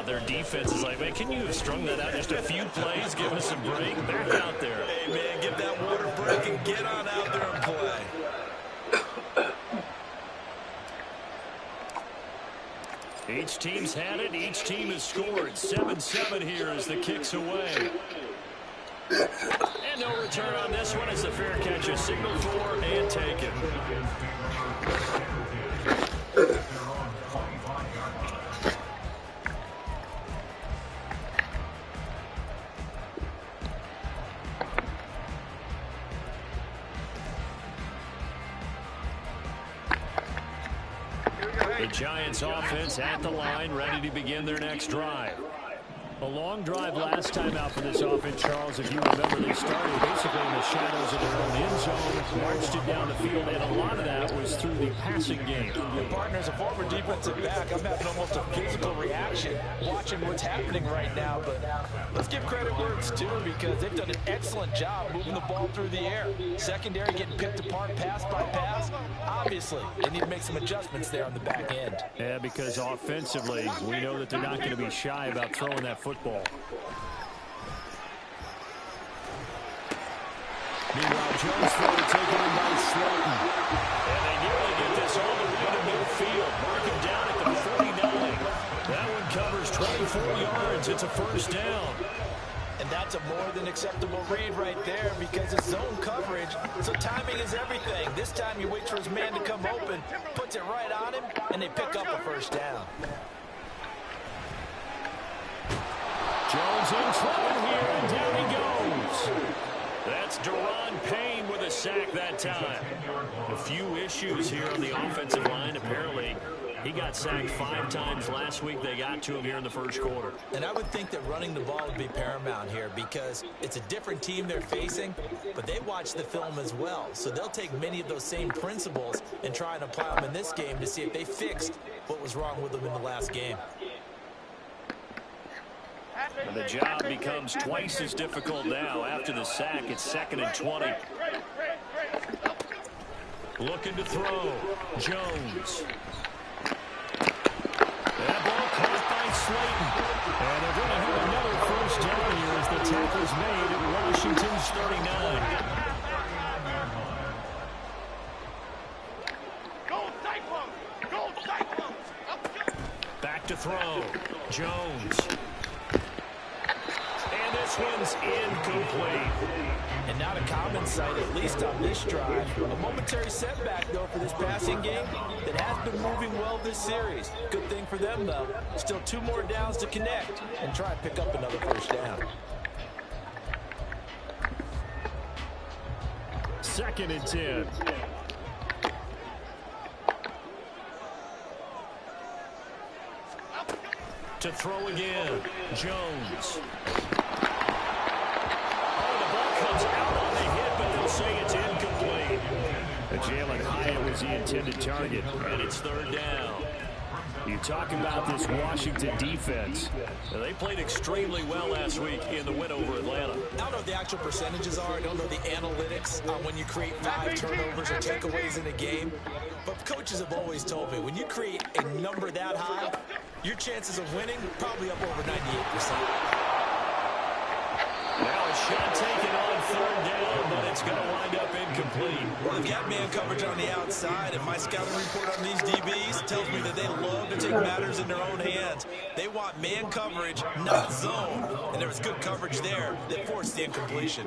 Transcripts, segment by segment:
Their defense is like, man, can you have strung that out just a few plays? Give us a break. Back out there. Hey, man, give that water break and get on out there and play. Each team's had it. Each team has scored. 7-7 here as the kick's away. And no return on this one as the fair catch is signaled for and taken. The Giants offense at the line, ready to begin their next drive. A long drive last time out for this offense, Charles. If you remember, they started basically in the shadows of their own end zone, marched it down the field, and a lot of that was through the passing game. Your partner's a former defensive back. I'm having almost a physical reaction watching what's happening right now. But let's give credit where it's due because they've done an excellent job moving the ball through the air. Secondary getting picked apart pass by pass. Obviously, they need to make some adjustments there on the back end. Yeah, because offensively, we know that they're not going to be shy about throwing that football. Meanwhile, Jones throw taken in by Slayton. And they nearly get this all the way to midfield. Mark him down at the 49. That one covers 24 yards. It's a first down. And that's a more than acceptable read right there because it's zone coverage, so timing is everything. This time he waits for his man to come open, puts it right on him, and they pick up a first down. Jones in trouble here, and down he goes. That's Daron Payne with a sack that time. A few issues here on the offensive line. Apparently, he got sacked 5 times last week. They got to him here in the first quarter. And I would think that running the ball would be paramount here because it's a different team they're facing, but they watch the film as well. So they'll take many of those same principles and try and apply them in this game to see if they fixed what was wrong with them in the last game. And the job becomes twice as difficult now. After the sack, it's 2nd and 20. Looking to throw. Jones. That ball caught by Slayton. And they're going to have another first down here as the tackle's made at Washington's 39. Back to throw. Jones. And this one's incomplete. And not a common sight, at least on this drive. A momentary setback, though, for this passing game that has been moving well this series. Good thing for them, though. Still 2 more downs to connect and try and pick up another first down. 2nd and 10. To throw again. Jones. Comes out on the hit, but they'll say it's incomplete. Jalen Hyatt was the intended target, and it's 3rd down. You talk about this Washington defense. Now, they played extremely well last week in the win over Atlanta. I don't know what the actual percentages are. I don't know the analytics on when you create 5 turnovers or takeaways in a game. But coaches have always told me, when you create a number that high, your chances of winning probably up over 98%. Now a shot taken on 3rd down, but it's going to wind up incomplete. Well, they've got man coverage on the outside, and my scouting report on these DBs tells me that they love to take matters in their own hands. They want man coverage, not zone, and there was good coverage there that forced the incompletion.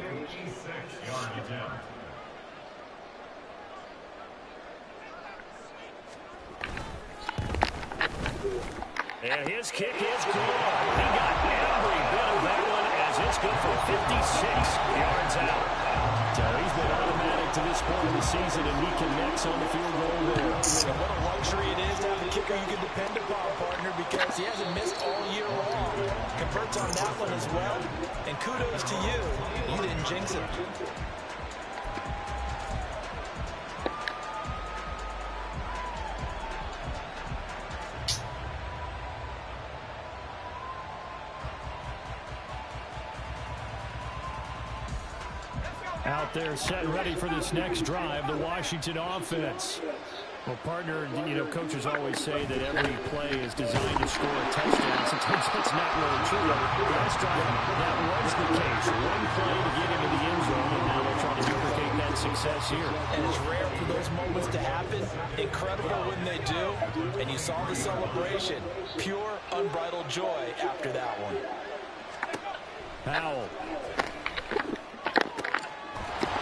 And his kick is good. He got every bit of that one as it's good for 56 yards out. So he's been automatic to this point of the season, and he connects on the field goal there. And what a luxury it is to have a kicker you can depend upon, partner, because he hasn't missed all year long. Converts on that one as well, and kudos to you. You didn't jinx it. Out there set ready for this next drive, the Washington offense. Well, partner, you know, coaches always say that every play is designed to score a touchdown. Sometimes that's not really true. Last time, that was the case. One play to get into the end zone, and now they're trying to duplicate that success here. And it's rare for those moments to happen. Incredible when they do. And you saw the celebration. Pure, unbridled joy after that one. Howell.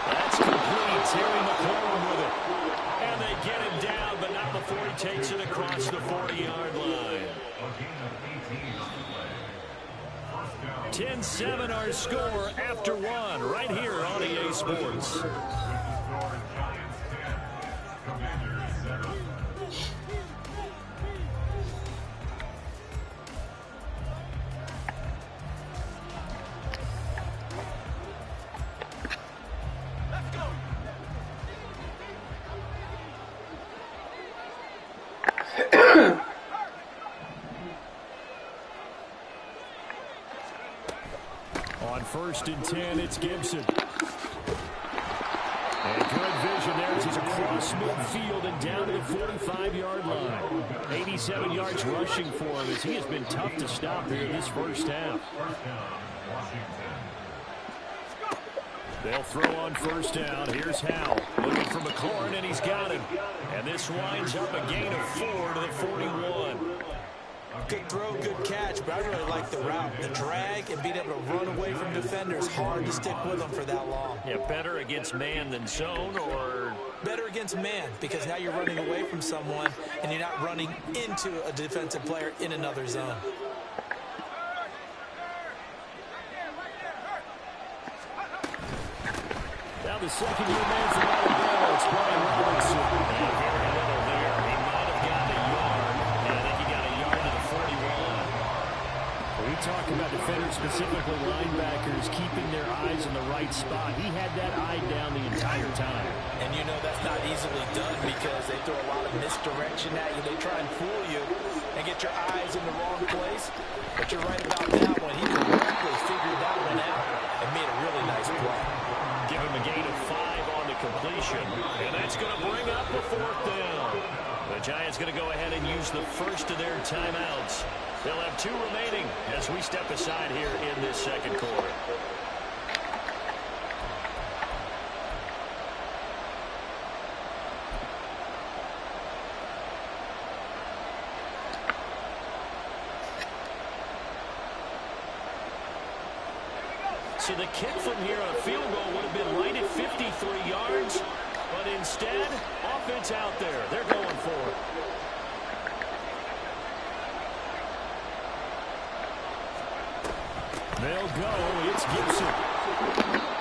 That's complete. Terry McLaurin with it. And they get him down, but not before he takes it across the 40-yard line. 10-7 our score after one right here on EA Sports. On 1st and 10, it's Gibson. And good vision there as he's across midfield and down to the 45-yard line. 87 yards rushing for him as he has been tough to stop here in this first half. They'll throw on 1st down. Here's Howell looking for McLaurin, and he's got him. And this winds up a gain of 4 to the 41. Good throw, good catch, but I really like the route. The drag and being able to run away from defenders, hard to stick with them for that long. Yeah, better against man than zone, or? Better against man, because now you're running away from someone and you're not running into a defensive player in another zone. Now the second-year man from Alabama, it's Brian Robinson. And very little there. He might have gotten a yard. And I think he got a yard to the 41. We talk about defenders, specifically linebackers, keeping their eyes in the right spot. He had that eye down the entire time. And you know that's not easily done because they throw a lot of misdirection at you. They try and fool you and get your eyes in the wrong place. But you're right about that one. He correctly figured that one out and made a really nice play. Give him a gain of 5 on the completion. And that's going to bring up a 4th down. The Giants going to go ahead and use the first of their timeouts. They'll have 2 remaining as we step aside here in this second quarter. So the kick from here on a field goal would have been right at 53 yards. But instead, offense out there. They're going for it. They'll go. It's Gibson.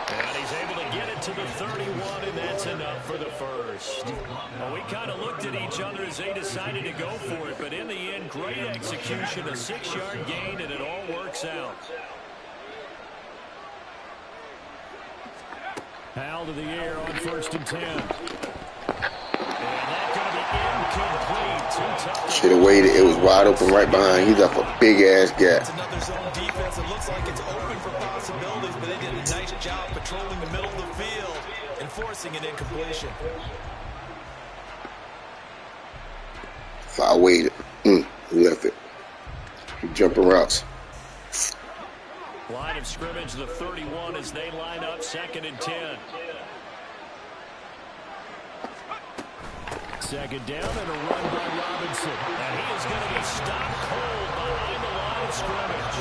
And he's able to get it to the 31, and that's enough for the first. Well, we kind of looked at each other as they decided to go for it. But in the end, great execution, a 6-yard gain, and it all works out. Howell to the air on 1st and 10. And that's going to be incomplete. Should have waited. It was wide open right behind. He's up a big-ass gap. It's another zone defense. It looks like it's open for possibilities, but they did a nice job patrolling the middle of the field and forcing an incompletion. If I waited, left it. Jumping routes. Line of scrimmage, the 31 as they line up 2nd and 10. 2nd down and a run by Robinson. And he is going to be stopped cold behind the line of scrimmage.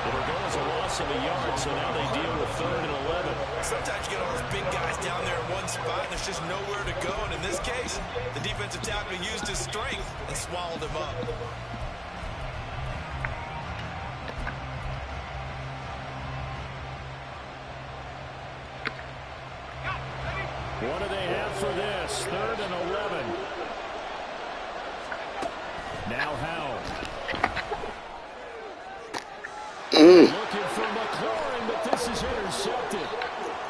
It'll go as a loss of a yard, so now they deal with 3rd and 11. Sometimes you get all those big guys down there in one spot, and there's just nowhere to go. And in this case, the defensive tackle used his strength and swallowed him up. What do they have for this? 3rd and 11. Now Howell. Looking for McLaurin, but this is intercepted.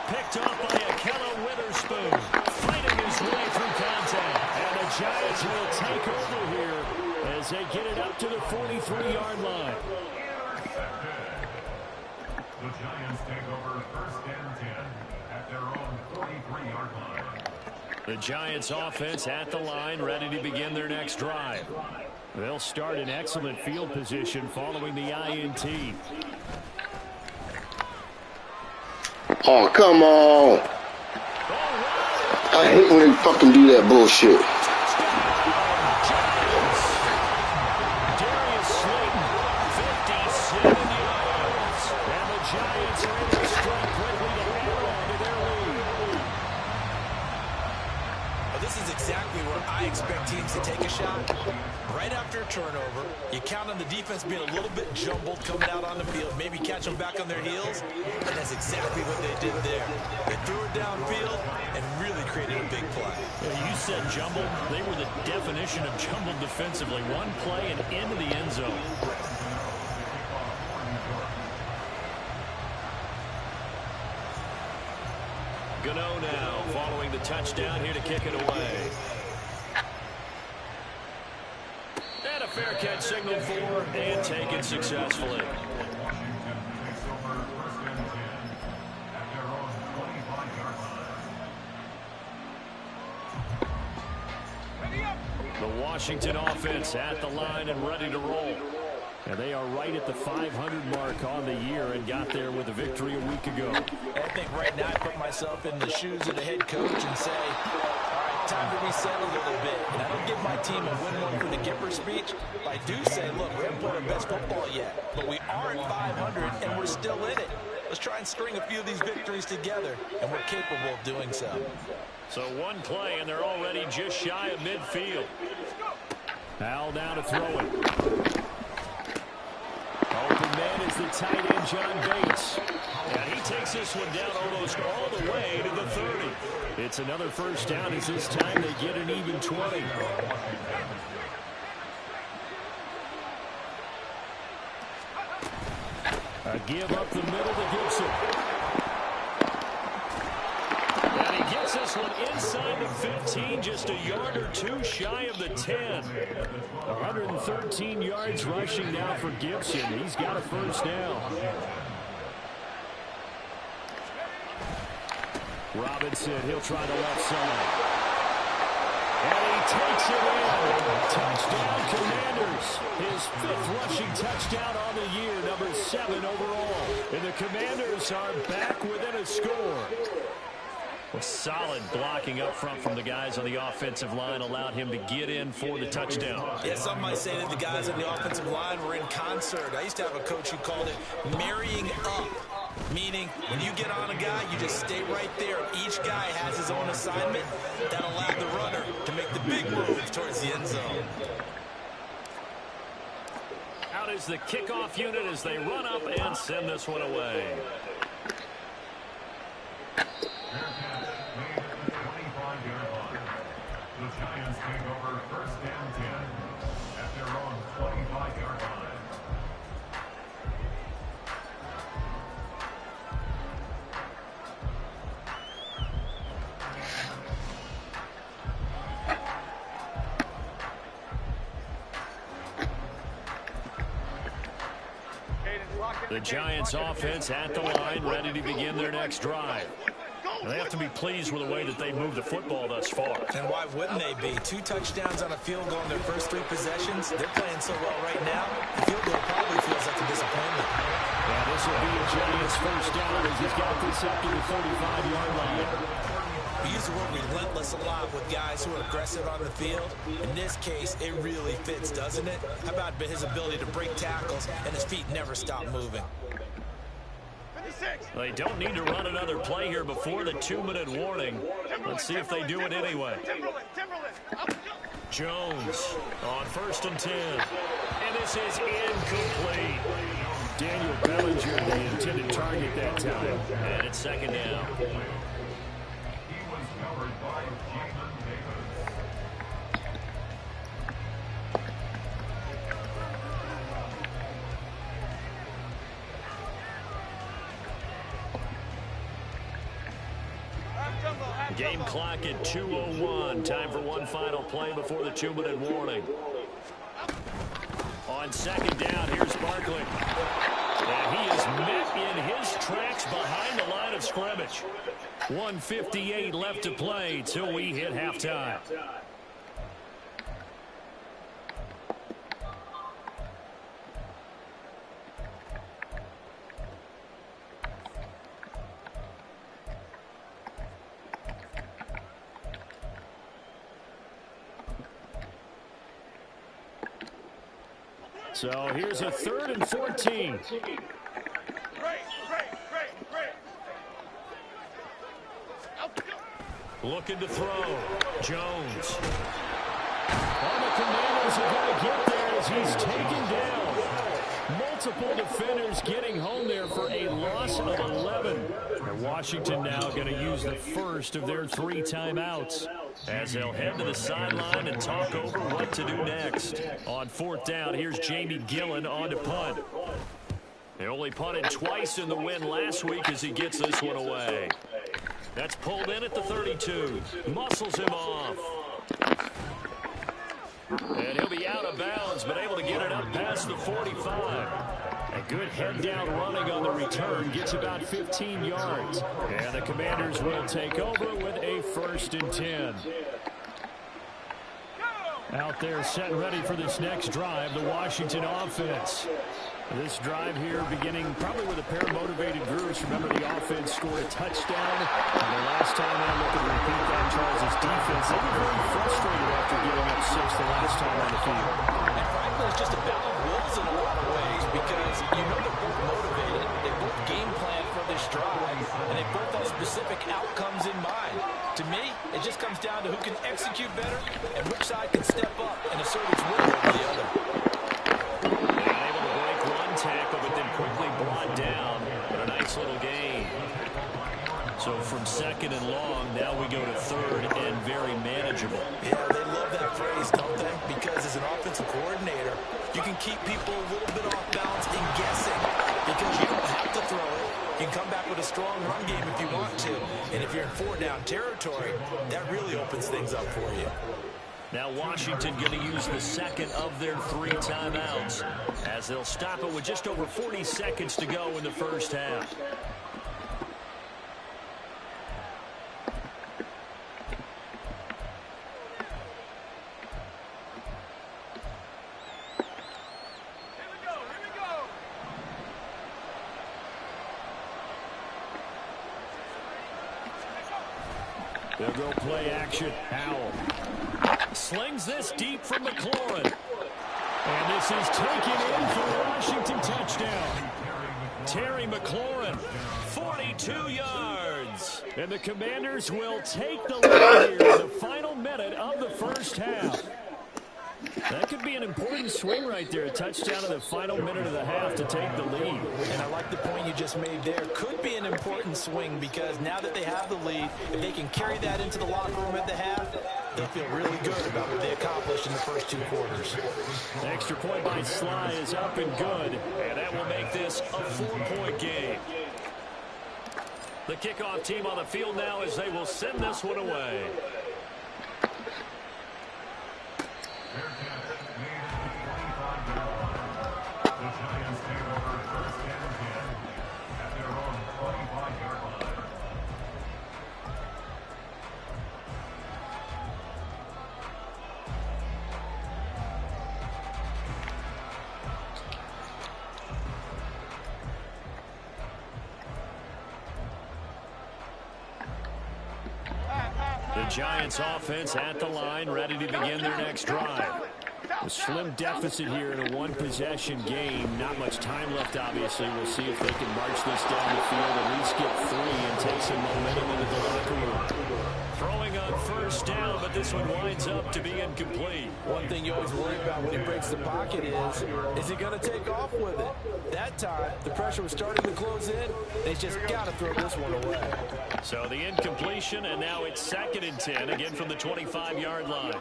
Picked off by Ahkello Witherspoon. Fighting his way through contact. And the Giants will take over here as they get it up to the 43-yard line. The Giants take over 1st and 10 at their own 43-yard line. The Giants offense at the line, ready to begin their next drive. They'll start in excellent field position following the INT. Oh, come on. I hate when they fucking do that bullshit. Darius Slayton, 57 yards. And the Giants are able to strike quickly to hold on to their lead. Well, this is exactly where I expect teams to take a shot. Right after a turnover, you count on the defense being a little bit jumbled coming out on the field, maybe catch them back on their heels, and that's exactly what they did there. They threw it downfield and really created a big play. You said jumbled. They were the definition of jumbled defensively. One play and into the end zone. Gano now following the touchdown here to kick it away. And a fair catch signaled for and taken successfully. The Washington offense at the line and ready to roll. And they are right at the 500 mark on the year and got there with a victory a week ago. I think right now I put myself in the shoes of the head coach and say, all right, time to reset a little bit. And I don't give my team a win one for the Gipper speech. I do say, look, we haven't played our best football yet, but we are at 500 and we're still in it. Let's try and string a few of these victories together, and we're capable of doing so. So one play, and they're already just shy of midfield. Al now to throw it. Open man is the tight end, John Bates. And he takes this one down almost all the way to the 30. It's another first down as this time they get an even 20. A give up the middle to Gibson. And he gets this one inside the 15, just a yard or two shy of the 10. 113 yards rushing now for Gibson. He's got a first down. Robinson, he'll try the left side. And he takes it in. Touchdown, Commanders. His 5th rushing touchdown on the year, number 7 overall. And the Commanders are back within a score. Well, solid blocking up front from the guys on the offensive line allowed him to get in for the touchdown. Yeah, some might say that the guys on the offensive line were in concert. I used to have a coach who called it marrying up, meaning when you get on a guy, you just stay right there. Each guy has his own assignment that allowed the runner to make the big move towards the end zone. Out is the kickoff unit as they run up and send this one away. The Giants take over first and 10 at their own 25-yard line. The Giants offense at the line, ready to begin their next drive. And they have to be pleased with the way that they moved the football thus far. And why wouldn't they be? 2 touchdowns on a field goal in their first 3 possessions. They're playing so well right now, the field goal probably feels like a disappointment. Yeah, this will be a Giants first down as he's got this up to the 35-yard line. We use the word relentless a lot with guys who are aggressive on the field. In this case, it really fits, doesn't it? How about his ability to break tackles and his feet never stop moving? They don't need to run another play here before the 2-minute warning. Let's see if they do it anyway. Jones on 1st and 10. And this is incomplete. Daniel Bellinger, the intended target that time. And it's 2nd down. He was covered by Jalen Davis. Game clock at 2:01. Time for one final play before the 2-minute warning. On 2nd down, here's Barkley. And he is met in his tracks behind the line of scrimmage. 1:58 left to play till we hit halftime. So here's a 3rd and 14. Looking to throw. Jones. Well, the Commanders are going to get there as he's taken down. Multiple defenders getting home there for a loss of 11. And Washington now going to use the first of their 3 timeouts as they'll head to the sideline and talk over what to do next. On 4th down, here's Jamie Gillen on to punt. They only punted twice in the win last week as he gets this one away. That's pulled in at the 32. Muscles him off. And he'll be out of bounds, but able to get it up past the 45. A good head-down running on the return. Gets about 15 yards. And the Commanders will take over with a 1st and 10. Out there set and ready for this next drive, the Washington offense. This drive here beginning probably with a pair of motivated groups. Remember, the offense scored a touchdown. And the last time I look at repeat that, Charles' defense, they were very frustrated after giving up 6 the last time on the field. And frankly, it's just about wills in a lot of ways because you know they're both motivated. They both game plan for this drive, and they both have specific outcomes in mind. To me, it just comes down to who can execute better and which side can step up and assert its will over the other. Tackle, but then quickly brought down. But a nice little gain. So from 2nd and long, now we go to 3rd and very manageable. Yeah, they love that phrase, don't they? Because as an offensive coordinator, you can keep people a little bit off balance and guessing because you don't have to throw it. You can come back with a strong run game if you want to. And if you're in 4-down territory, that really opens things up for you. Now Washington going to use the 2nd of their 3 timeouts as they'll stop it with just over 40 seconds to go in the first half. They'll go play action. Howell slings this deep from McLaurin. And this is taken in for Washington touchdown. Terry McLaurin, 42 yards. And the Commanders will take the lead here in the final minute of the first half. That could be an important swing right there. A touchdown in the final minute of the half to take the lead. And I like the point you just made there. Could be an important swing because now that they have the lead, if they can carry that into the locker room at the half, they'll feel really good about what they accomplished in the first 2 quarters. The extra point by Sly is up and good. And that will make this a 4-point game. The kickoff team on the field now as they will send this one away. The Giants offense at the line, ready to begin their next drive. A slim deficit here in a 1-possession game. Not much time left, obviously. We'll see if they can march this down the field, at least get 3 and take some momentum into the locker room. Throwing on 1st down, but this one winds up to be incomplete. One thing you always worry about when he breaks the pocket is he going to take off with it? That time, the pressure was starting to close in. They just got to throw this one away. So the incompletion, and now it's 2nd and 10, again from the 25-yard line.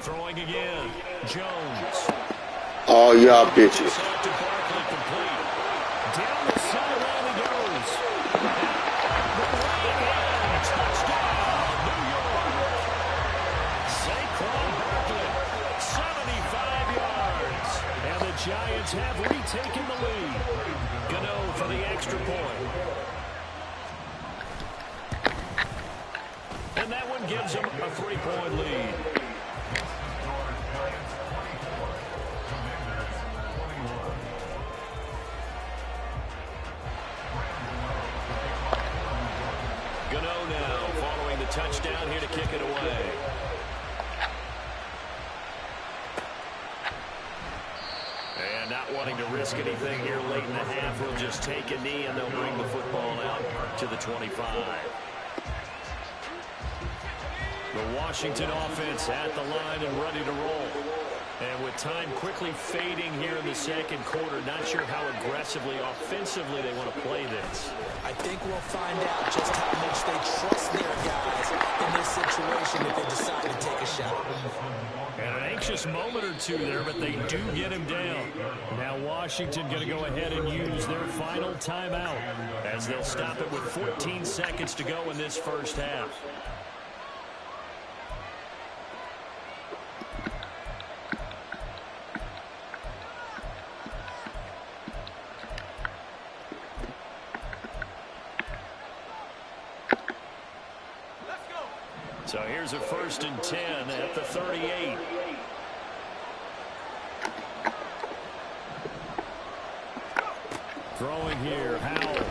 Throwing again, Jones. Oh, y'all bitches. Down the sideline he goes. Touchdown, New York. Saquon Barkley, 75 yards. And the Giants have retaken the lead. Gano for the extra point. And that one gives them a 3-point lead. Gano now following the touchdown here to kick it away. And not wanting to risk anything here late in the half, we'll just take a knee and they'll bring the football out to the 25. The Washington offense at the line and ready to roll. And with time quickly fading here in the second quarter, not sure how aggressively, offensively they want to play this. I think we'll find out just how much they trust their guys in this situation if they decide to take a shot. And an anxious moment or two there, but they do get him down. Now Washington going to go ahead and use their final timeout as they'll stop it with 14 seconds to go in this first half. So here's a 1st and 10 at the 38. Throwing here, Howell.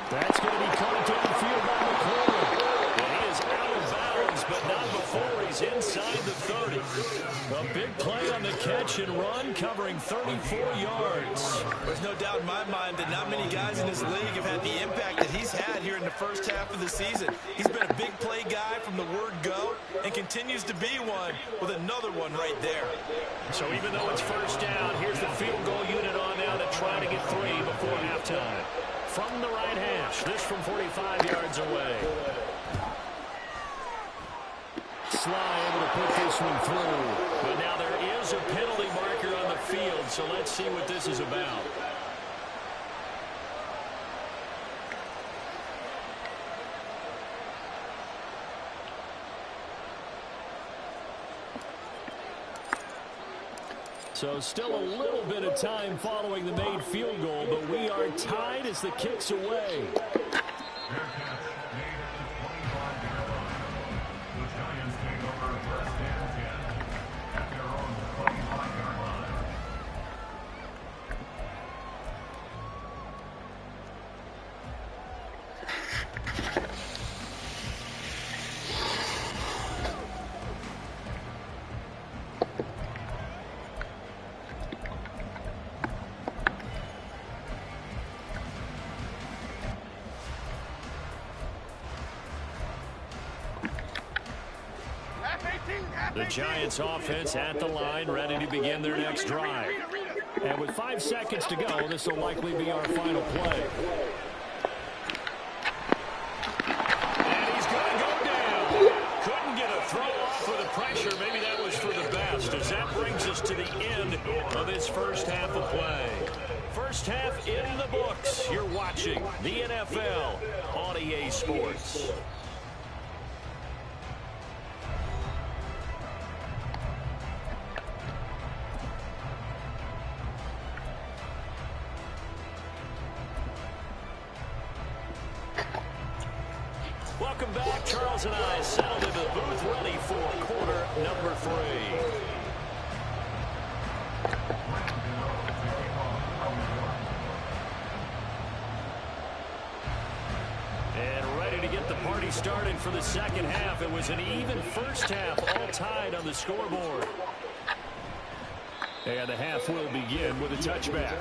That's going to be caught downfield by McCoy. And he is out of bounds, but not before he's inside the 30. A big play on the catch and run, covering 34 yards. There's no doubt in my mind that not many guys in this league have had the impact that he's had here in the first half of the season. He's been a big play guy from the word go and continues to be one with another one right there. So even though it's first down, here's the field goal unit on now to try to get 3 before halftime. From the right hash, this from 45 yards away. Sly able to put this one through. But now there is a penalty marker on the field, so let's see what this is about. So still a little bit of time following the made field goal, but we are tied as the kick's away. The Giants offense at the line, ready to begin their next drive. And with 5 seconds to go, this will likely be our final play. And he's going to go down. Couldn't get a throw off for the pressure. Maybe that was for the best, as that brings us to the end of this first half of play. First half in the books. You're watching the NFL on EA Sports. Welcome back. Charles and I settled into the booth, ready for quarter number 3. And ready to get the party started for the second half. It was an even first half, all tied on the scoreboard. And the half will begin with a touchback.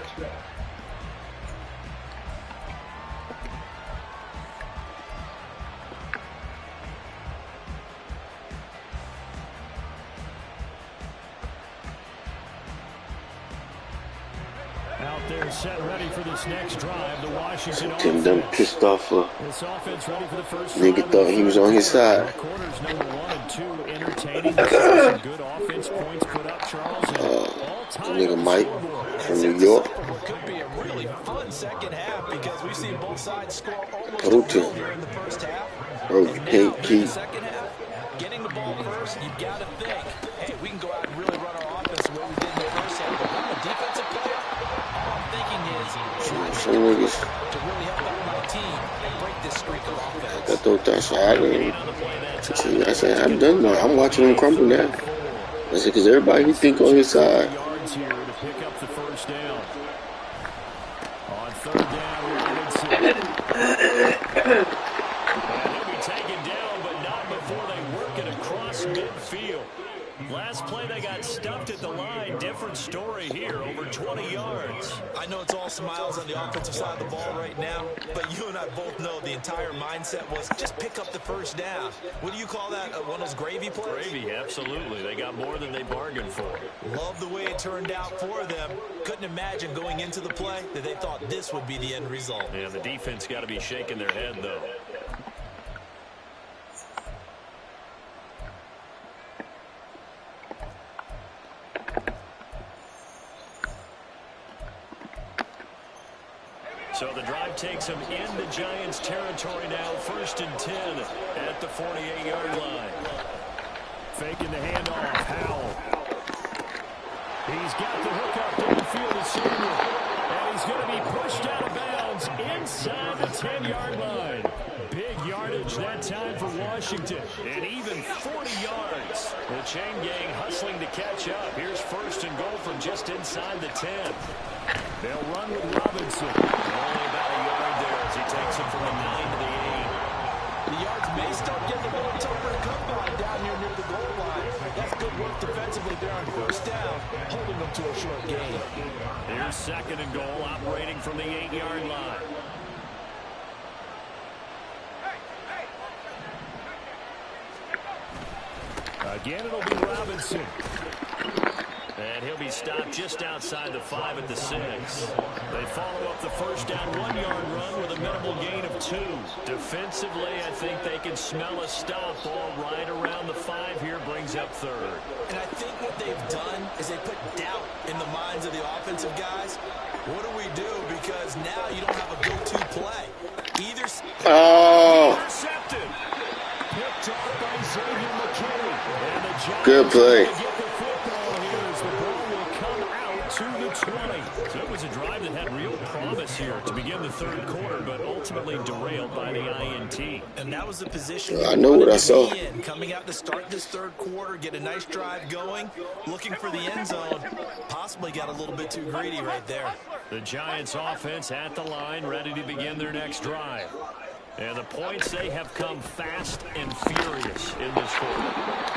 Out there set ready for this next drive. The Washington Tim done offense. pissed off This offense ready for the first nigga drive. thought he was on his side. Quarters number 1 and 2 entertaining. Some good offense points put up, Charles. And all time Nigga on the Mike scoreboard. from New York. What could be a really fun second half because we've seen both sides score almost a Root goal him. here in the first half. Bro, And you now, can't in keep. the second half, getting the ball first, you've got to think, hey, we can go out and really run our offense the way we did in the Some niggas to really help out my team and break this streak of offense. I thought that's how I did. See, I said, I'm done now. I'm watching him crumble now. I said, because everybody he think on his side. Yards here to pick up the first down. On third down, Robinson. And he'll be taken down, but not before they work it across midfield. Last play, they got stuffed at the line. Different story here, over 20 yards. I know it's all smiles on the offensive side of the ball right now, but you and I both know the entire mindset was just pick up the first down. What do you call that? One of those gravy plays? Gravy, absolutely. They got more than they bargained for. Love the way it turned out for them. Couldn't imagine going into the play that they thought this would be the end result. Yeah, the defense got to be shaking their head, though. So the drive takes them into Giants territory now, 1st and 10 at the 48-yard line. Faking the handoff, Howell. He's got the hook up downfield to Senior. And he's going to be pushed out of bounds inside the 10-yard line. Big yardage that time for Washington. And even 40 yards. The chain gang hustling to catch up. Here's 1st and goal from just inside the 10. They'll run with Robinson. Only about a yard there as he takes it from the 9 to the 8. The yards may start getting a little tougher to come by down here near the goal line. That's good work defensively there on 1st down, holding them to a short gain. Here's 2nd and goal, operating from the 8-yard line. Again, it'll be Robinson. And he'll be stopped just outside the 5 at the 6. They follow up the 1st down 1-yard run with a minimal gain of 2. Defensively, I think they can smell a stop. Ball right around the 5 here, brings up 3rd. And I think what they've done is they put doubt in the minds of the offensive guys. What do we do? Because now you don't have a go-to play. Either intercepted. Picked off by Xavier McKinney. And the Giants good play. get the football here as the ball will come out to the 20. So it was a drive that had real promise here to begin the 3rd quarter, but ultimately derailed by the INT. And that was the position I know what I saw. coming out to start this 3rd quarter, get a nice drive going, looking for the end zone. Possibly got a little bit too greedy right there. The Giants offense at the line, ready to begin their next drive. And the points, they have come fast and furious in this quarter.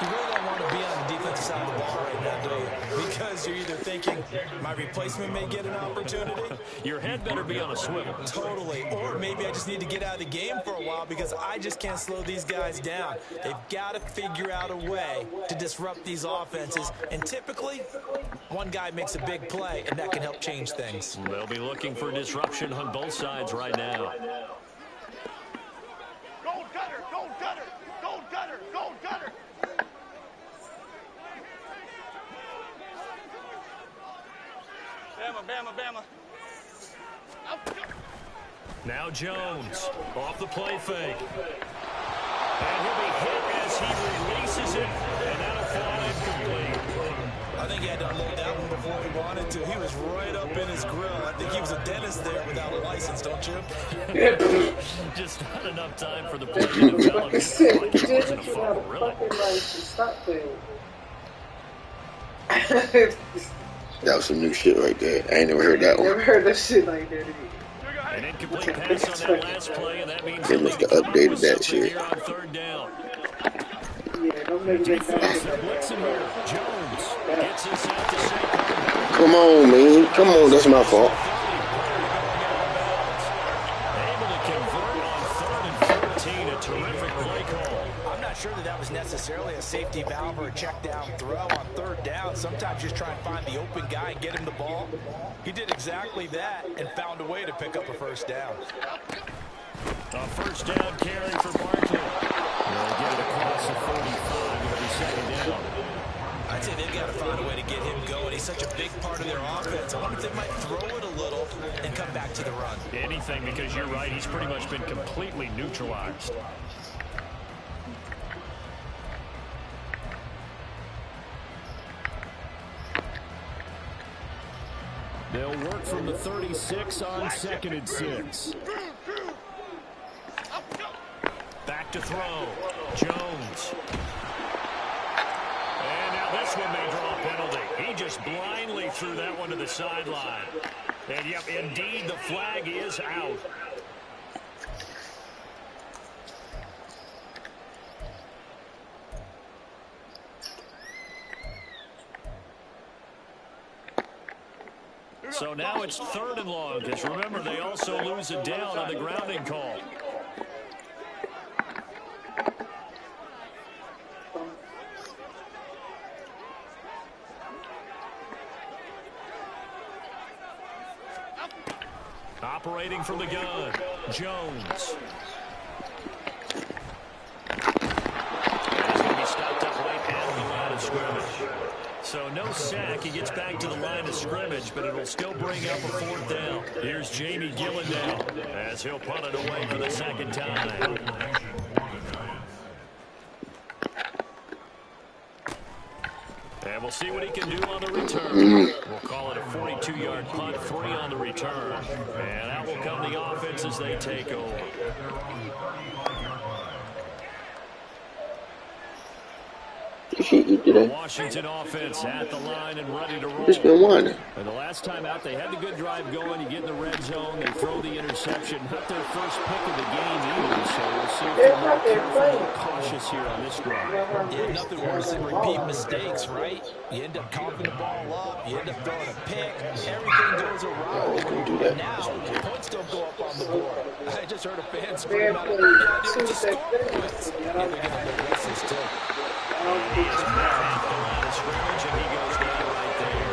You really don't want to be on the defensive side of the ball right now, do you? Because you're either thinking, my replacement may get an opportunity. Your head better be on a swivel. Totally. Or maybe I just need to get out of the game for a while because I just can't slow these guys down. They've got to figure out a way to disrupt these offenses. And typically, one guy makes a big play, and that can help change things. They'll be looking for disruption on both sides right now. Gold Gunner! Gold Gunner! Gold Gunner! Gold Gunner! Bama, Bama, Bama. Now Jones off the play fake. And he'll be hit as he releases it, and that'll fly incomplete. I think he had to unload that one before he wanted to. He was right up in his grill. I think he was a dentist there without a license, don't you? Just not enough time for the play to develop. It wasn't a fumble, really. That was some new shit right there. I ain't never heard that one. Never heard that shit like that. An incomplete pass on that last play, and that means They must have updated that shit. here on 3rd down. Yeah, don't make it Defense, they're blitzing here. Jones gets this out to Saquon. Come on, man. Come on, that's my fault. Able to convert on 3rd and 14, a terrific play call. I'm not sure that was necessarily a safety valve or a check down throw on 3rd down. Sometimes just try and find the open guy and get him the ball. He did exactly that and found a way to pick up a 1st down. A 1st down carry for Barkley. They'll get it across the 45. It'll be 2nd down. I'd say they've got to find a way to get him going. He's such a big part of their offense. I wonder if they might throw it a little and come back to the run. Anything, because you're right. He's pretty much been completely neutralized. They'll work from the 36 on 2nd and 6. Back to throw. Jones. And now this one may draw a penalty. He just blindly threw that one to the sideline. And, yep, indeed, the flag is out. So now it's 3rd and long, because remember, they also lose a down on the grounding call. Operating from the gun, Jones. And he's going to be stopped up right at the line of scrimmage. So no sack. He gets back to the line of scrimmage, but it will still bring up a 4th down. Here's Jamie Gillen now, as he'll punt it away for the 2nd time. And we'll see what he can do on the return. We'll call it a 42-yard punt, 3 on the return. And out will come the offense as they take over. Washington offense at the line and ready to roll. It's been winding. And the last time out, they had the good drive going. You get in the red zone, they throw the interception. Not their first pick of the game either, so we'll see if they're more careful and cautious here on this drive. Yeah, nothing worse than repeat mistakes, right? You end up coughing the ball up, you end up throwing a pick, everything goes awry. Now, points don't go up on the board. I just heard a fan scream out, yeah, dude, just score points. Yeah, they're getting the misses, too. He is at the line of scrimmage, and he goes down right there.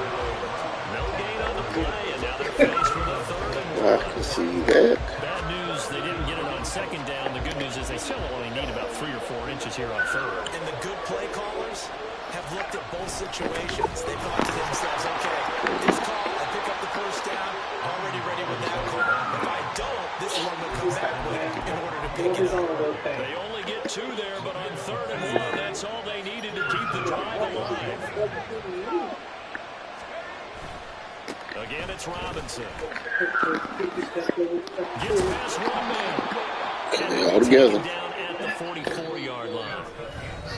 No gain on the play, and now they're faced with a 3rd and 1. I can see that. Bad news, they didn't get it on 2nd down. The good news is they still only need about 3 or 4 inches here on 3rd. And the good play callers have looked at both situations. They've thought to themselves, okay, this call, I pick up the 1st down, already ready with that call. If I don't, this is what I'm going to come back with in order to pick it up. They only get 2 there, but on 3rd and 1, that's all they needed to keep the drive alive. Again, it's Robinson. Gets past one man. All together. Down at the 44-yard line.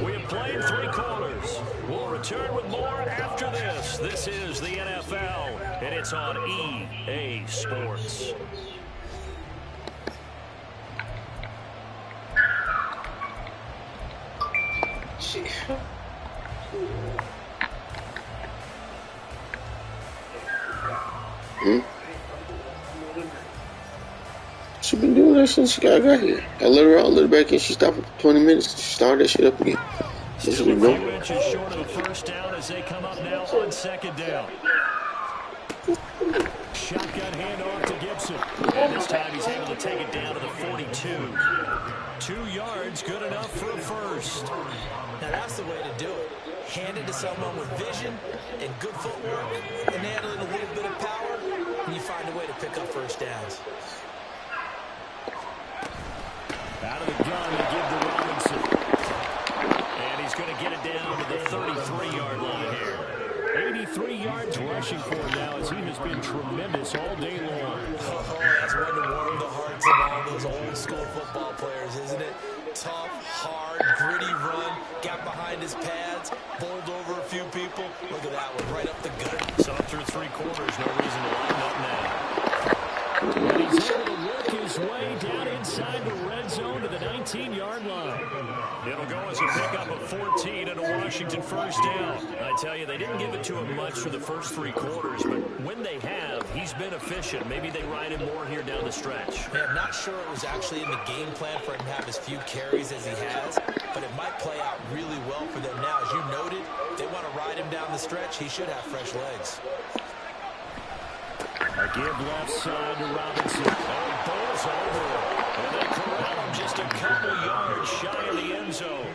We have played 3 quarters. We'll return with more after this. This is the NFL, and it's on EA Sports. She been doing that since she got here. I let her out, let her back in. She stopped for 20 minutes. She started that shit up again. Still a few inches short of the 1st down as they come up now on 2nd down. Shotgun handoff to Gibson. And this time he's able to take it down to the 42. 2 yards, good enough for a 1st. Now that's the way to do it. Hand it to someone with vision and good footwork and handling a little bit of power, and you find a way to pick up 1st downs. Out of the gun to give to Robinson. And he's going to get it down to the 33-yard line here. 83 yards rushing for him now as he has been tremendous all day long. Oh, that's one to warm the hearts of all those old-school football players, isn't it? Tough, hard, gritty run, got behind his pads, bowled over a few people. Look at that one, right up the gut. So through 3 quarters, no reason to line up now. And he's able to work his way down inside the red zone to the 19-yard line. It'll go as a pickup of 14 and a Washington 1st down. I tell you, they didn't give it to him much for the first 3 quarters, but when they have, he's been efficient. Maybe they ride him more here down the stretch. Yeah, I'm not sure it was actually in the game plan for him to have as few carries as he has, but it might play out really well for them now. As you noted, if they want to ride him down the stretch, he should have fresh legs. A give left side to Robinson. Oh, bowls over. And they corral him just a couple yards shy of the end zone.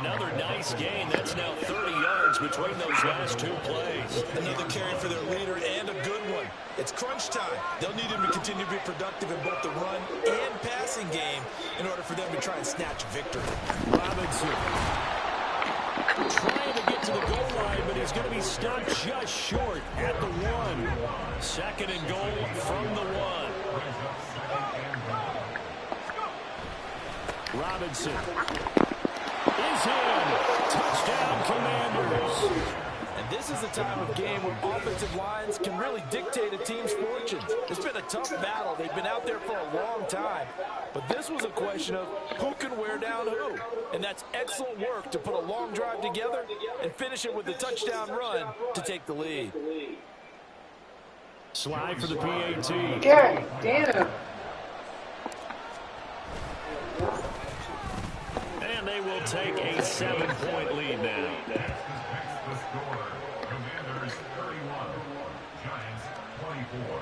Another nice gain. That's now 30 yards between those last 2 plays. Another carry for their leader and a good one. It's crunch time. They'll need him to continue to be productive in both the run and passing game in order for them to try and snatch victory. Robinson trying to get to the goal line, but is going to be stopped just short at the 1. 2nd and goal from the 1. Robinson is in. Touchdown, Commanders. And this is the time of game where offensive lines can really dictate a team's fortunes. It's been a tough battle. They've been out there for a long time. But this was a question of who can wear down who. And that's excellent work to put a long drive together and finish it with a touchdown run to take the lead. Slide for the PAT. God damn. And they will take a 7-point lead now. The score, Commanders 31, Giants 24.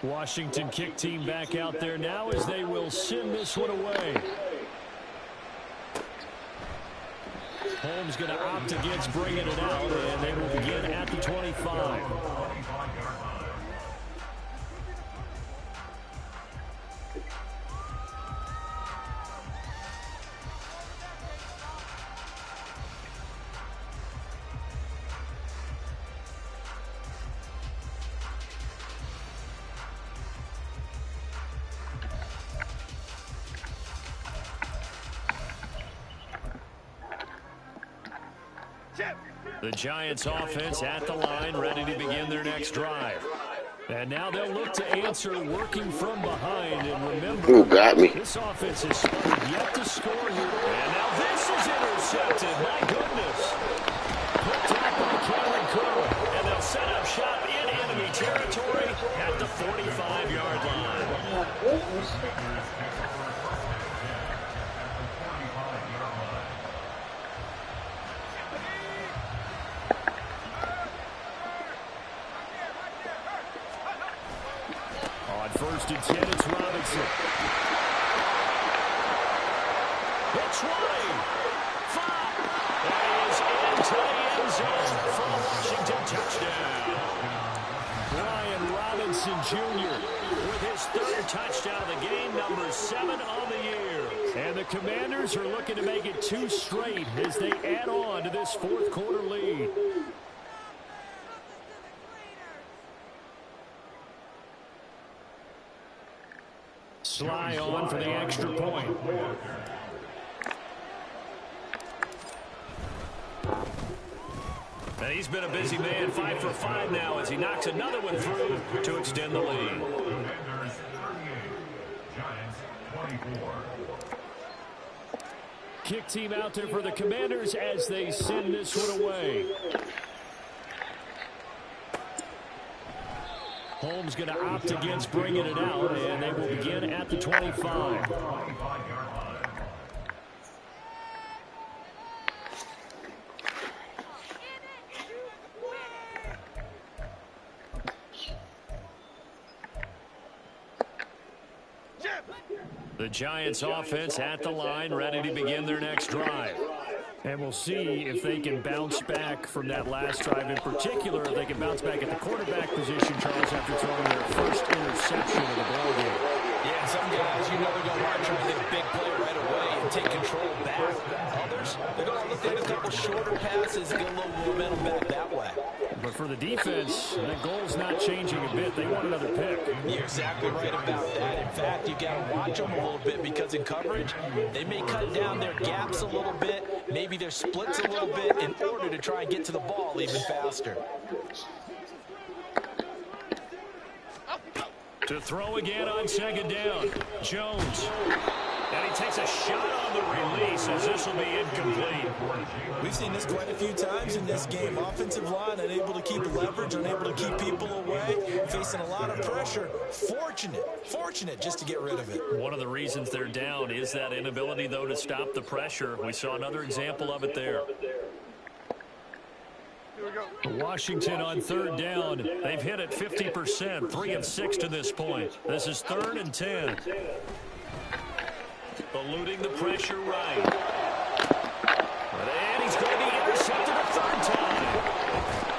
Washington kick team back out there now as they will send this one away. Holmes going to opt against bringing it out, and they will begin at the 25. The Giants offense at the line, ready to begin their next drive. And now they'll look to answer working from behind. And remember, Who got me? this offense is yet to score here. And now this is intercepted. My goodness. Picked up by Cameron Curl. And they'll set up shop in enemy territory at the 45-yard line. First and 10, it's Robinson. It's running. 5. That is into the end zone for a Washington touchdown. Brian Robinson Jr. with his 3rd touchdown of the game, number 7 on the year. And the Commanders are looking to make it 2 straight as they add on to this 4th quarter lead. Sly on for the extra point. And he's been a busy man, 5 for 5 now as he knocks another one through to extend the lead. Commanders 38, Giants 24. Kick team out there for the Commanders as they send this one away. Holmes going to opt against bringing it out, and they will begin at the 25. The Giants offense at the line, ready to begin their next drive. And we'll see if they can bounce back from that last drive. In particular, if they can bounce back at the quarterback position, Charles, after throwing their first interception of the ball game. Yeah, some guys, you know they're going to want to try to get a big play right away and take control back. Others, they're going to look at a couple shorter passes and get a little momentum back that way. But for the defense, that goal's not changing a bit. They want another pick. You're exactly right about that. In fact, you got to watch them a little bit because in coverage, they may cut down their gaps a little bit, maybe their splits a little bit in order to try and get to the ball even faster. To throw again on 2nd down, Jones. And he takes a shot on the release as this will be incomplete. We've seen this quite a few times in this game. Offensive line unable to keep leverage, unable to keep people away, facing a lot of pressure. Fortunate just to get rid of it. One of the reasons they're down is that inability, though, to stop the pressure. We saw another example of it there. Washington on 3rd down. They've hit it 50%, 3 of 6 to this point. This is 3rd and 10. Eluding the pressure right. And he's going to be intercepted a 3rd time.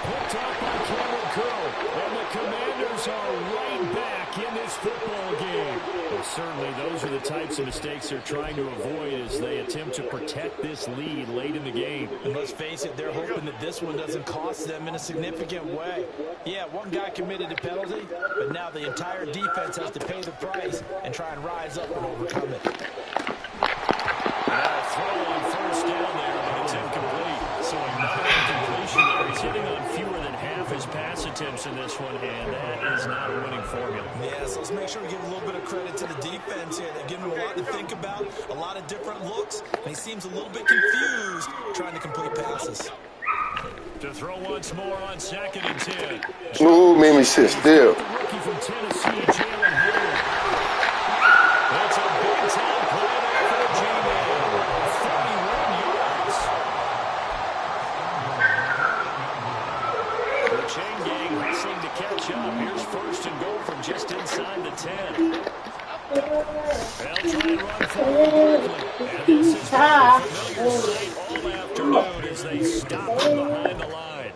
Picked up by Cameron Curl. And the Commanders are right back in this football game. A certainly those are the types of mistakes they're trying to avoid as they attempt to protect this lead late in the game. And let's face it, they're hoping that this one doesn't cost them in a significant way. Yeah, one guy committed a penalty, but now the entire defense has to pay the price and try and rise up and overcome it. Now a throw on first down there, but it's incomplete. So another incompletion there. He's hitting on fewer than half his pass attempts in this one, and that is not a winning formula. Yeah, so let's make sure we give a little bit of credit to the defense here. They're giving him a lot to think about, a lot of different looks, and he seems a little bit confused trying to complete passes. To throw once more on 2nd and 10. Ooh, made me sit still. The rookie from Tennessee, Jalen Hurd. It's a big-time play there for the G-Man. 31 yards. The chain gang hustling to catch up. Here's 1st and goal from just inside the 10. They'll try and run forward quickly. And this has been a familiar sight all afternoon as they stop him behind the line.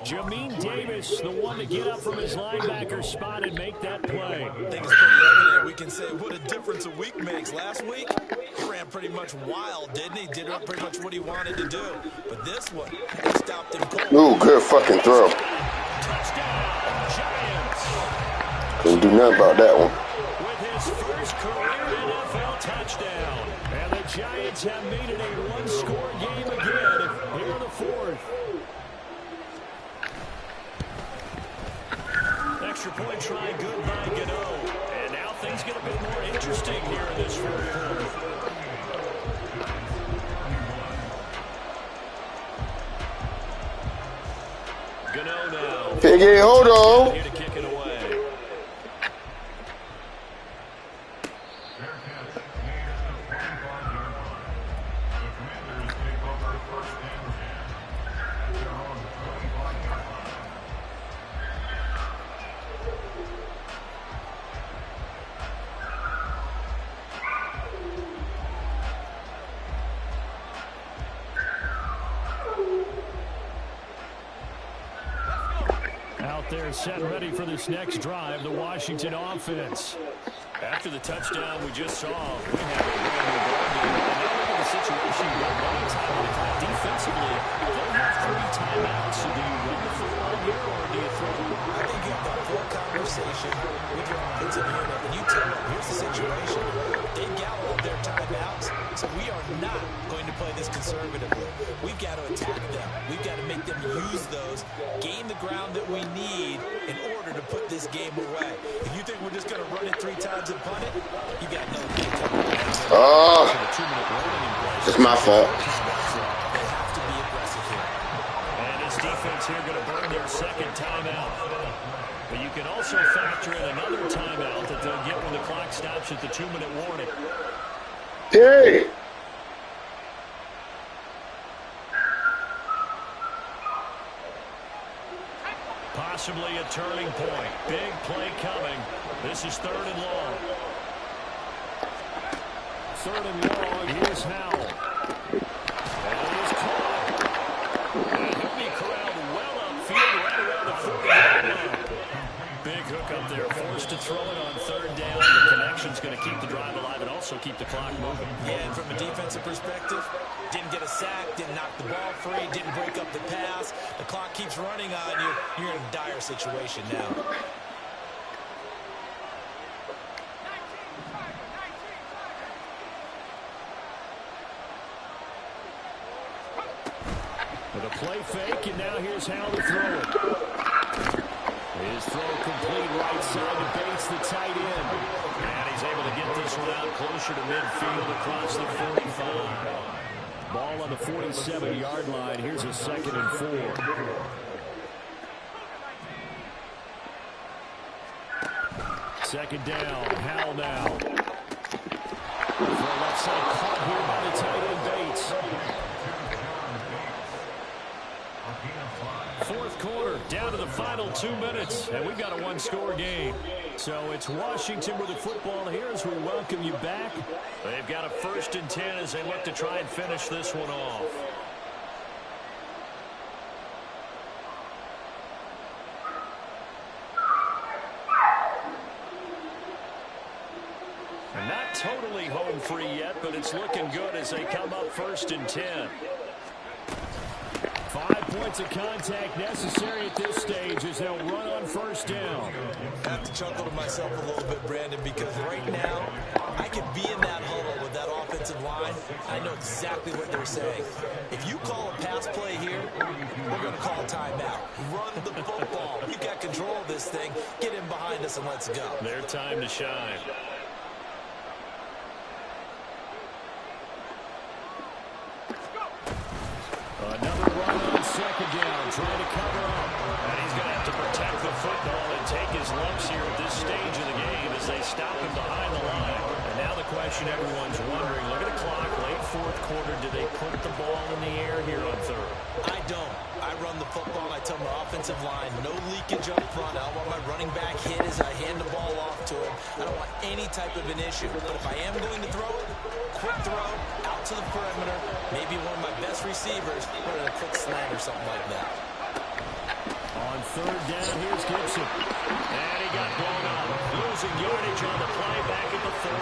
Jamin Davis, the one to get up from his linebacker spot and make that play. I think it's pretty evident. We can say what a difference a week makes. Last week, he ran pretty much wild, didn't he? Did pretty much what he wanted to do. But this one, he stopped him cold. Ooh, good fucking throw. Touchdown, Giants. Couldn't do nothing about that one. With his first career NFL touchdown. And the Giants have made it a one-score game again here in the 4th. Extra point try good by Gano. And now things get a bit more interesting here in this 4th quarter. Gano now. Piggy, hold on. Here to kick it away. Fair catch. Made at the 45-yard line. The Commanders take over 1st and 10 at their own 25-yard line. Out there set ready for this next drive, the Washington offense. After the touchdown we just saw, we have a brand new ball game. And now look at the situation. You're running time on the clock defensively. They'll have 3 timeouts. So do you run the football here or do you throw it? I think you have that full conversation with your offensive unit, and you tell them, here's the situation. They got all their timeouts, so we are not going to play this conservatively. We've got to attack them. We've got to make them use those, gain the ground that we need in order to put this game away. If you think we're just going to run it 3 times and punt it, you got no game coming. Oh, it's my fault. They have to be aggressive here. And this defense here going to burn their 2nd timeout. But you can also factor in another timeout that they'll get when the clock stops at the 2-minute warning. Hey. Possibly a turning point. Big play coming. This is 3rd and long. 3rd and long. Here's Howell. And he's caught. And he'll be corralled well upfield right around the 40-yard line. Big hook up there. Forced to throw it on 3rd down. The connection's going to keep the drive alive and also keep the clock moving. Yeah, and from a defensive perspective, didn't get a sack, didn't knock the ball free, didn't break up the pass. The clock keeps running on you. You're in a dire situation now. With a play fake, and now here's how to throw it. His throw complete right side to Bates, the tight end. And he's able to get this one out closer to midfield across the 45. Ball on the 47-yard line. Here's a 2nd and 4. Second down. Howell now. Throw left side caught here by the tight end Bates. 4th quarter, down to the final 2 minutes, and we've got a one-score game. So it's Washington with the football here as we welcome you back. They've got a 1st and 10 as they look to try and finish this one off. And totally home free yet, but it's looking good as they come up 1st and 10. 5 points of contact necessary at this stage as they'll run on 1st down. I have to chuckle to myself a little bit, Brandon, because right now I could be in that huddle with that offensive line. I know exactly what they're saying. If you call a pass play here, we're going to call a timeout. Run the football. You got control of this thing. Get in behind us and let's go. Their time to shine. Another run on 2nd down, trying to cover up. And he's going to have to protect the football and take his lumps here at this stage of the game as they stop him behind the line. And now the question everyone's wondering, look at the clock, late 4th quarter, do they put the ball in the air here on 3rd? I don't. I run the football and I tell my offensive line, no leakage up front. I don't want my running back hit as I hand the ball off to him. I don't want any type of an issue. But if I am going to throw it, quick throw, out to the perimeter, maybe one of my best receivers, put in a quick slant or something like that. On 3rd down, here's Gibson. And he got blown up. Losing yardage on the play back at the 44.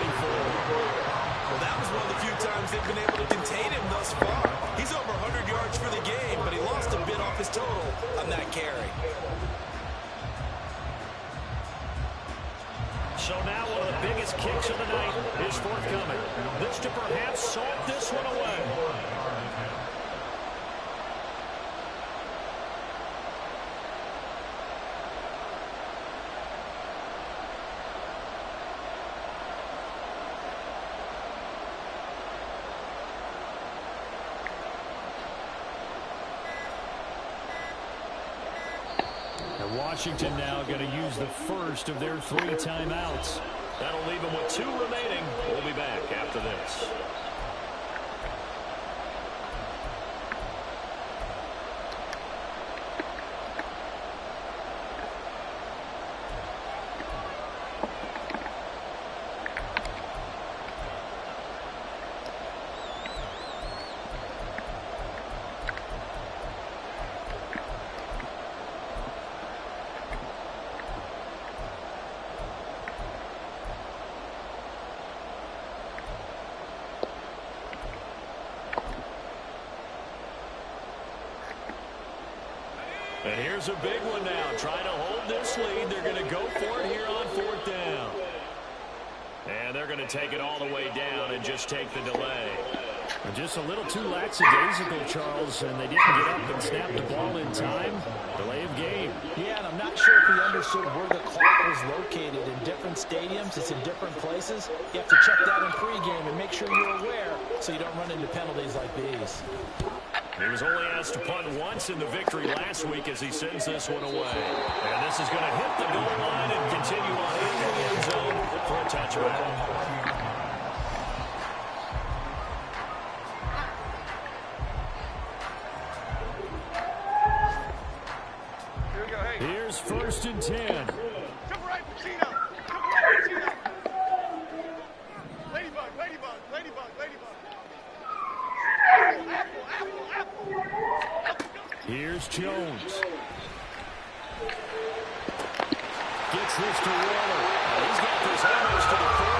Well, that was one of the few times they've been able to contain him thus far. He's over 100 yards for the game, but he lost a bit off his total on that carry. So now one of the biggest kicks of the night is forthcoming. This to perhaps salt this one away. Washington now going to use the first of their 3 timeouts. That'll leave them with 2 remaining. We'll be back after this. And here's a big one now. Trying to hold this lead. They're going to go for it here on 4th down. And they're going to take it all the way down and just take the delay. Just a little too lackadaisical, Charles, and they didn't get up and snap the ball in time. Delay of game. Yeah, and I'm not sure if he understood where the clock was located. In different stadiums, it's in different places. You have to check that in pregame and make sure you're aware so you don't run into penalties like these. He was only asked to punt once in the victory last week as he sends this one away. And this is going to hit the goal line and continue on into the end zone for a touchback. Here's 1st and 10. Jump right, Pacino. Jump right, Pacino. Ladybug, ladybug, ladybug, ladybug. Apple, apple, apple, apple. Here's Jones. Gets this to Waller. He's got this almost to the 40.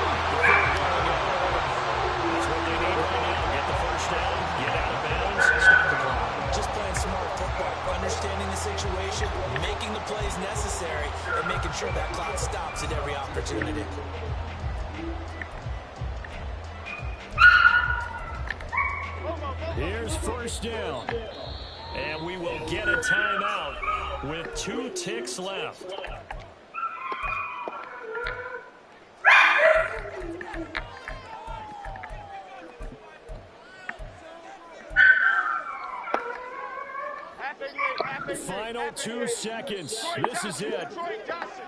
That's what they need right now. Get the 1st down, get out of bounds, stop the clock. Just playing smart football, understanding the situation, making the plays necessary, and making sure that clock stops at every opportunity. Here's 1st down. And we will get a timeout with 2 ticks left. Final 2 seconds. This is it. Detroit Johnson.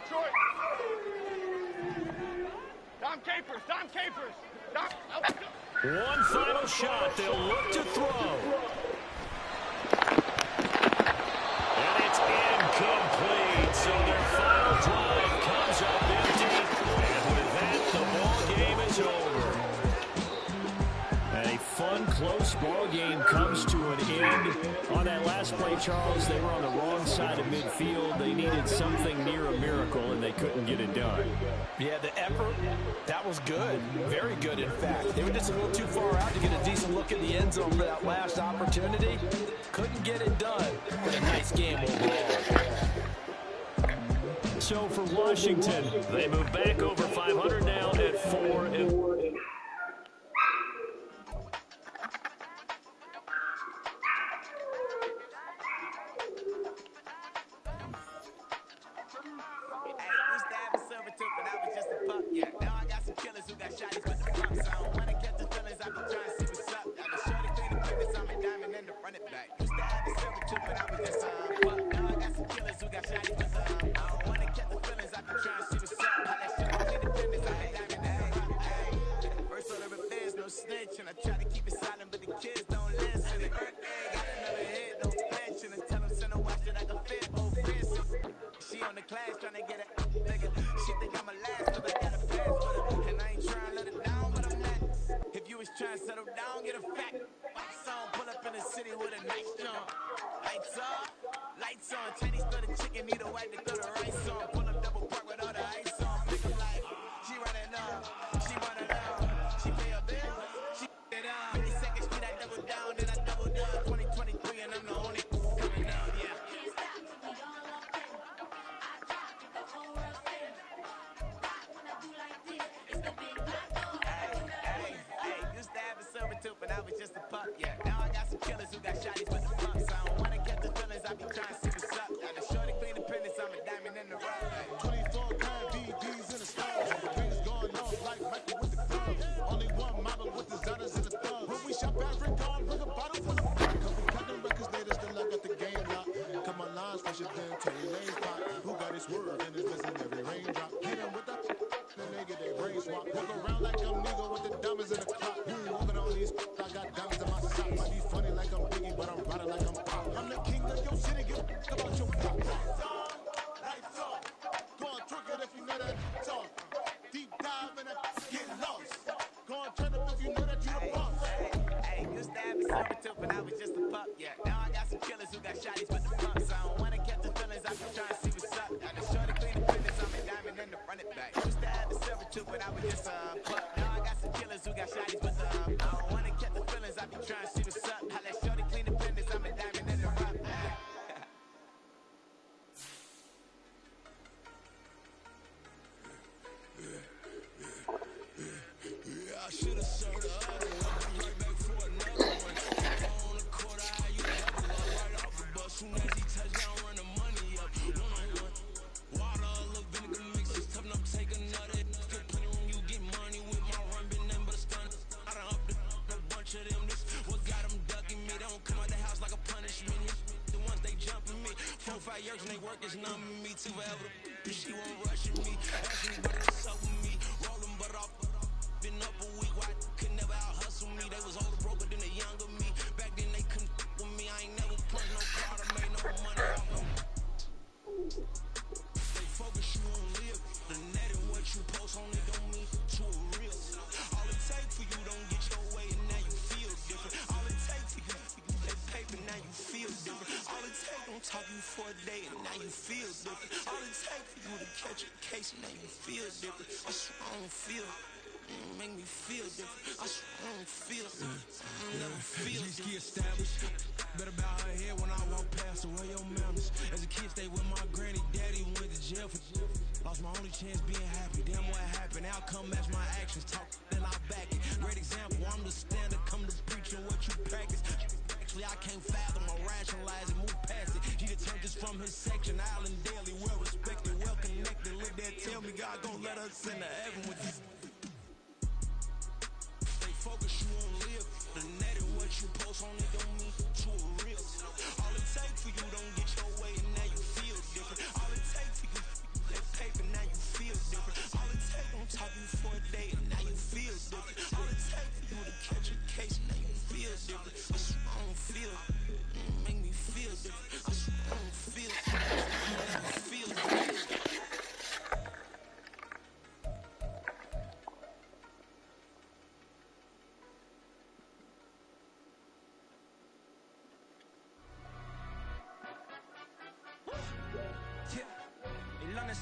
Detroit. Dom Capers. One final shot. They'll look to throw. And it's incomplete. So their final drive comes up empty. And with that, the ball game is over. A fun, close ball game comes to an end. On that last play, Charles, they were on the wrong side of midfield. They needed something near a miracle, and they couldn't get it done. Yeah, the effort, that was good. Very good, in fact. They were just a little too far out to get a decent look in the end zone for that last opportunity. Couldn't get it done, but a nice game overall. So for Washington, they move back over 500 now at 4-1.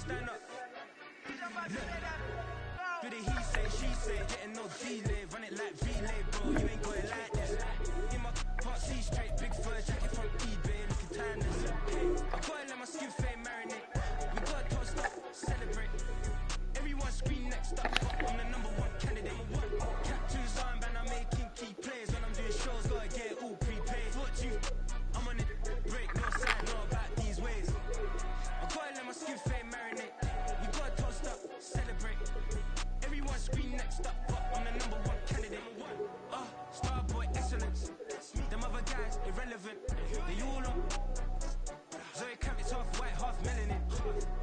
stand up. Do the he say, she say, getting no delay, run it like relay, bro. You ain't going like this. In my part C straight, big fur jacket from eBay, looking timeless. I gotta let my skin fade marinate. We gotta toast up, celebrate. Everyone scream next up, I'm the #1 candidate. Captain's armband, I'm making key plays. When I'm doing shows, gotta get it all prepaid. What you, I'm on it, break, no side, know about these ways. I gotta let my skin fade marinate. We gotta toast up, celebrate. Everyone scream next up, I'm the #1 candidate. Starboy excellence. Them other guys, irrelevant. They all on. Zoe Kravitz half white, half melanin.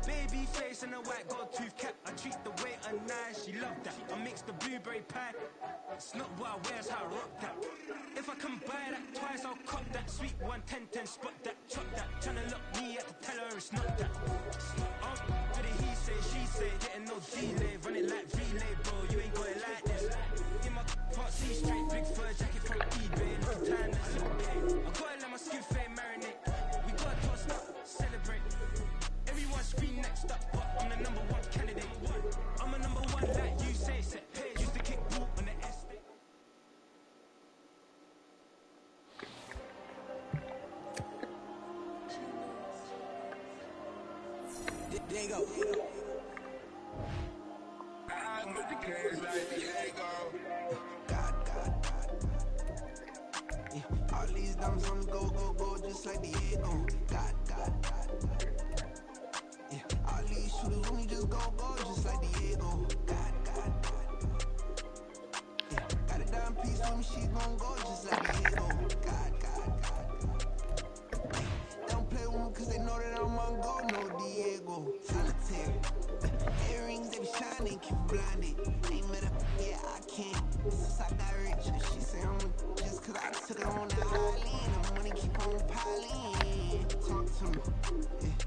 Baby face and a white gold tooth cap. I treat the waiter nice, she love that. I mix the blueberry pie. It's not what I wear, it's how I rock that. If I can buy that twice, I'll cop that. Sweet 110, spot that, chop that. Tryna lock me at the teller, it's not that. Do the he say, she say, getting no delay. Run it like relay, bro, you ain't got it like this. In my part C straight, big fur jacket from eBay, looking timeless. I gotta let my skin fade marinate. We gotta toast up, celebrate. Everyone scream next up, I'm the #1 candidate. I'm a #1 like you say, set page. Used to kick ball on the estate. Diego. I'm with the cash like Diego. God. Yeah. All these dumps on the go, just like Diego. God. Yeah. All these shooters when we just go, just like Diego. God. Yeah. Got a dime piece with me, she gon' go just like Diego. God. Don't play with me cause they know that I'm on go, no Diego. Solitary. Earrings, they be shining, keep blinded. Ain't met up, yeah, I can't. Since I got rich, she say I'm just cause I took her on the island. The money keep on piling. Talk to me, yeah.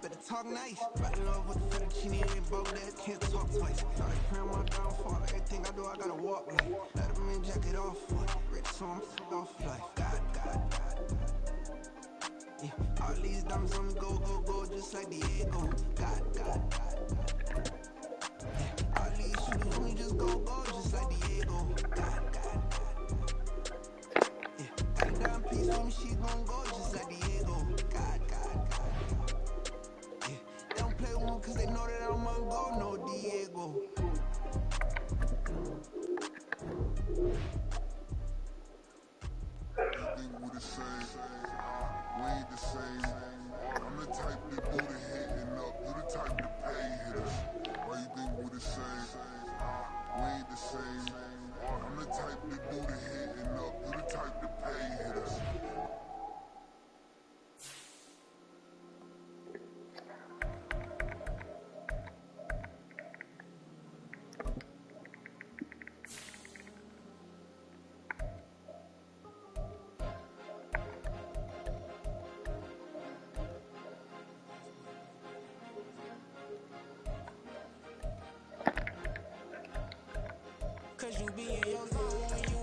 Better talk nice. Right in love with the fettuccine and both that can't talk twice. Started praying my downfall. Everything I do, I gotta walk like. Let them in jacket off. Rich, so I'm off life. God. Yeah. All these diamonds on me go, just like Diego. God. Yeah. All these shooters on me just go, just like Diego. God. Yeah. Got a dime piece with me, she gon' go just like Diego. God. Yeah. They don't play with me cause they know that I'm on go, no Diego. You think we the same? We ain't the same. I'm the type that do the hitting up. You the type to pay hitters. Why you think we the same? We ain't the same. I'm the type that do the hitting up. You the type to pay hitters. Cause you be in your zone when you